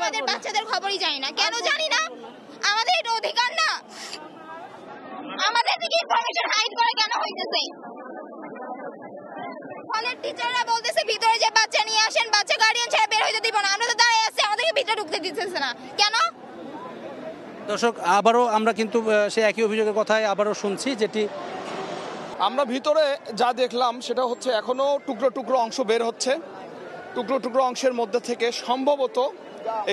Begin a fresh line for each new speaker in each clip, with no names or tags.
আমাদের বাচ্চাদের খবরই জানি না। কেন জানি না? আমাদের এটা অধিকার না? আমাদের থেকে ইনফরমেশন হাইড করে কেন হইতেছে? কলেজ টিচাররা বলতেছে ভিতরে যে বাচ্চা নিয়ে আসেন, বাচ্চা গার্ডিয়ান ছাড়া বের হইতে দিব না। আমরা তো দাঁড়িয়ে আছি, আমাদেরকে ভিতরে ঢুকতে দিতেছে না কেন?
দর্শক, আবারও আমরা কিন্তু সেই একই অভিযোগের কথাই আবারও শুনছি, যেটি
আমরা ভিতরে যা দেখলাম সেটা হচ্ছে এখনো টুকরো টুকরো অংশ বের হচ্ছে। টুকরো টুকরো অংশের মধ্যে থেকে সম্ভবত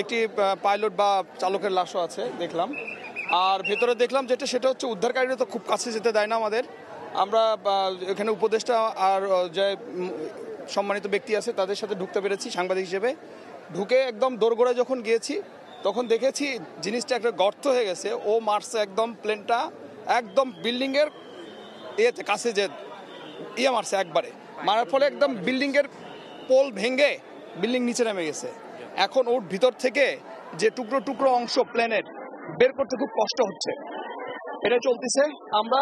একটি পাইলট বা চালকের লাশও আছে দেখলাম। আর ভেতরে দেখলাম যেটা সেটা হচ্ছে উদ্ধারকারীরা তো খুব কাছে যেতে দেয় না আমাদের। আমরা এখানে উপদেষ্টা আর যে সম্মানিত ব্যক্তি আছে তাদের সাথে ঢুকতে পেরেছি সাংবাদিক হিসেবে। ঢুকে একদম দোরগোড়ায় যখন গিয়েছি তখন দেখেছি জিনিসটা একটা গর্ত হয়ে গেছে। ও মারছে একদম প্লেনটা একদম বিল্ডিংয়ের কাছে যে মারছে একবারে, মারার ফলে একদম বিল্ডিংয়ের পোল ভেঙে বিল্ডিং নিচে নেমে গেছে। এখন ওর ভিতর থেকে যে টুকরো টুকরো অংশ প্লেনের বের করতে খুব কষ্ট হচ্ছে। এটা চলতেছে। আমরা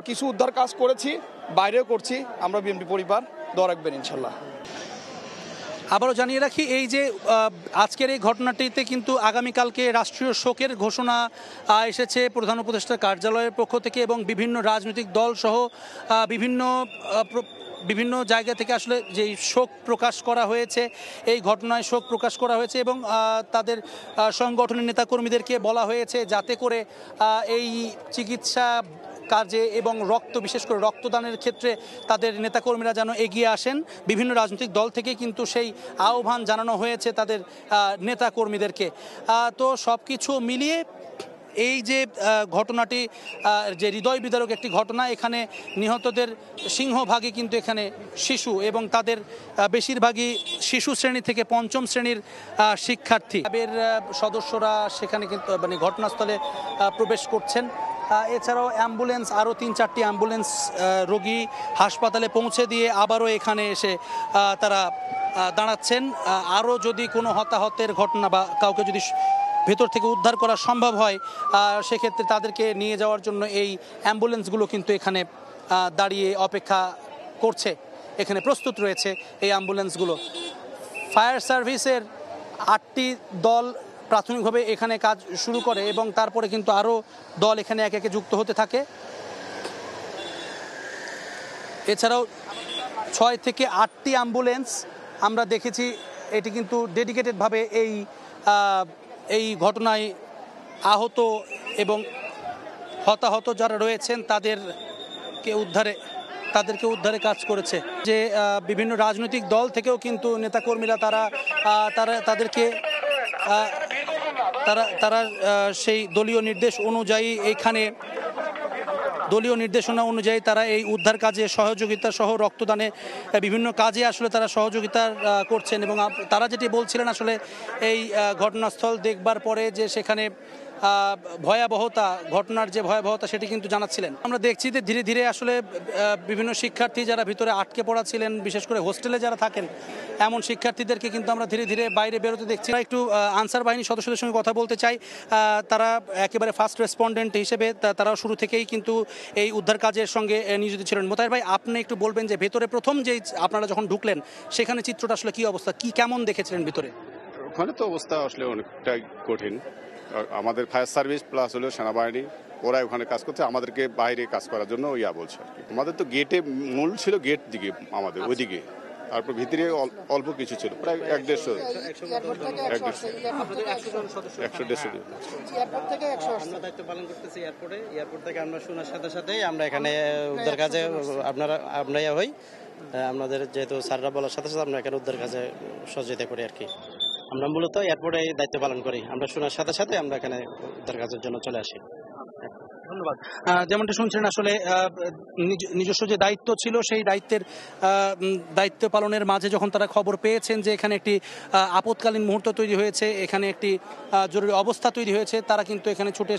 কিছু উদ্ধার কাজ করেছি, বাইরেও করছি। আমরা বিএমপি পরিবার দোয়া রাখবেন ইনশাল্লাহ।
আবারও জানিয়ে রাখি, এই যে আজকের এই ঘটনাটিতে কিন্তু আগামীকালকে রাষ্ট্রীয় শোকের ঘোষণা এসেছে প্রধান উপদেষ্টার কার্যালয়ের পক্ষ থেকে, এবং বিভিন্ন রাজনৈতিক দল সহ বিভিন্ন জায়গা থেকে আসলে যেই শোক প্রকাশ করা হয়েছে, এই ঘটনায় শোক প্রকাশ করা হয়েছে, এবং তাদের সংগঠনের নেতাকর্মীদেরকে বলা হয়েছে যাতে করে এই চিকিৎসা কাজে এবং বিশেষ করে রক্তদানের ক্ষেত্রে তাদের নেতাকর্মীরা যেন এগিয়ে আসেন। বিভিন্ন রাজনৈতিক দল থেকে কিন্তু সেই আহ্বান জানানো হয়েছে তাদের নেতাকর্মীদেরকে। তো সব কিছু মিলিয়ে এই যে ঘটনাটি যে হৃদয় বিদারক একটি ঘটনা, এখানে নিহতদের সিংহভাগই কিন্তু এখানে শিশু, এবং তাদের বেশিরভাগই শিশু শ্রেণী থেকে পঞ্চম শ্রেণীর শিক্ষার্থী। ক্লাবের সদস্যরা সেখানে কিন্তু ঘটনাস্থলে প্রবেশ করছেন। এছাড়াও অ্যাম্বুলেন্স, আরও 3-4টি অ্যাম্বুলেন্স রোগী হাসপাতালে পৌঁছে দিয়ে আবারও এখানে এসে তারা দাঁড়াচ্ছেন। আরও যদি কোনো হতাহতের ঘটনা বা কাউকে যদি ভেতর থেকে উদ্ধার করা সম্ভব হয়, সেক্ষেত্রে তাদেরকে নিয়ে যাওয়ার জন্য এই অ্যাম্বুলেন্সগুলো কিন্তু এখানে দাঁড়িয়ে অপেক্ষা করছে। এখানে প্রস্তুত রয়েছে এই অ্যাম্বুলেন্সগুলো। ফায়ার সার্ভিসের 8টি দল প্রাথমিকভাবে এখানে কাজ শুরু করে, এবং তারপরে কিন্তু আরও দল এখানে একে একে যুক্ত হতে থাকে। এছাড়াও 6 থেকে 8টি অ্যাম্বুলেন্স আমরা দেখেছি। এটি কিন্তু ডেডিকেটেডভাবে এই ঘটনায় আহত এবং হতাহত যারা রয়েছেন তাদেরকে উদ্ধারে কাজ করেছে। যে বিভিন্ন রাজনৈতিক দল থেকেও কিন্তু নেতাকর্মীরা তারা সেই দলীয় নির্দেশনা অনুযায়ী তারা এই উদ্ধার কাজে সহযোগিতা সহ রক্তদানে বিভিন্ন কাজে আসলে তারা সহযোগিতা করছেন। এবং তারা যেটি বলছিলেন আসলে এই ঘটনাস্থল দেখবার পরে যে সেখানে ঘটনার যে ভয়াবহতা সেটি কিন্তু জানাচ্ছিলেন। আমরা দেখছি যে ধীরে ধীরে আসলে বিভিন্ন শিক্ষার্থী যারা ভিতরে আটকে পড়া ছিলেন, বিশেষ করে হোস্টেলে যারা থাকেন এমন শিক্ষার্থীদেরকে কিন্তু আমরা ধীরে ধীরে বাইরে বেরোতে দেখছি। একটু আনসার বাহিনীর সদস্যদের সঙ্গে কথা বলতে চাই। তারা একেবারে ফার্স্ট রেসপন্ডেন্ট হিসেবে তারাও শুরু থেকেই কিন্তু এই উদ্ধার কাজের সঙ্গে নিয়োজিত ছিলেন। মোতায়ের ভাই, আপনি একটু বলবেন যে ভেতরে প্রথম যেই আপনারা যখন ঢুকলেন সেখানে চিত্রটা আসলে কি অবস্থা, কেমন দেখেছিলেন ভিতরে?
ওখানে তো অবস্থা আসলে অনেকটাই কঠিন। আমাদের ফায়ার সার্ভিস প্লাস হলো সেনাবাহিনী, ওরা ওখানে কাজ করছে, আমাদেরকে বাইরে কাজ করার জন্য বলছে আর কি। আমাদের তো গেটে মূল ছিল, গেট দিকে আমাদের ওইদিকে, তারপর ভিতরে অল্প কিছু ছিল, প্রায় 150-150
দায়িত্ব পালন করতেছি এয়ারপোর্ট থেকে। আমরা শোনার সাথে সাথেই আমরা এখানে উদ্ধার কাজে আমরা হই। আপনাদের যেহেতু স্যাররা বলার সাথে সাথে আমরা এখানে উদ্ধার কাজে সহযোগিতা করি আর কি। আমরা মূলত এয়ারপোর্টে দায়িত্ব পালন করি। আমরা শোনার সাথে সাথে আমরা এখানে উদ্ধার কাজের জন্য চলে আসি।
ধন্যবাদ। যেমনটা শুনছেন আসলে নিজস্ব যে দায়িত্ব ছিল সেই দায়িত্ব পালনের মাঝে যখন তারা খবর পেয়েছেন যে এখানে একটি আপৎকালীন মুহূর্ত তৈরি হয়েছে, এখানে একটি জরুরি অবস্থা তৈরি হয়েছে, তারা কিন্তু এখানে ছুটে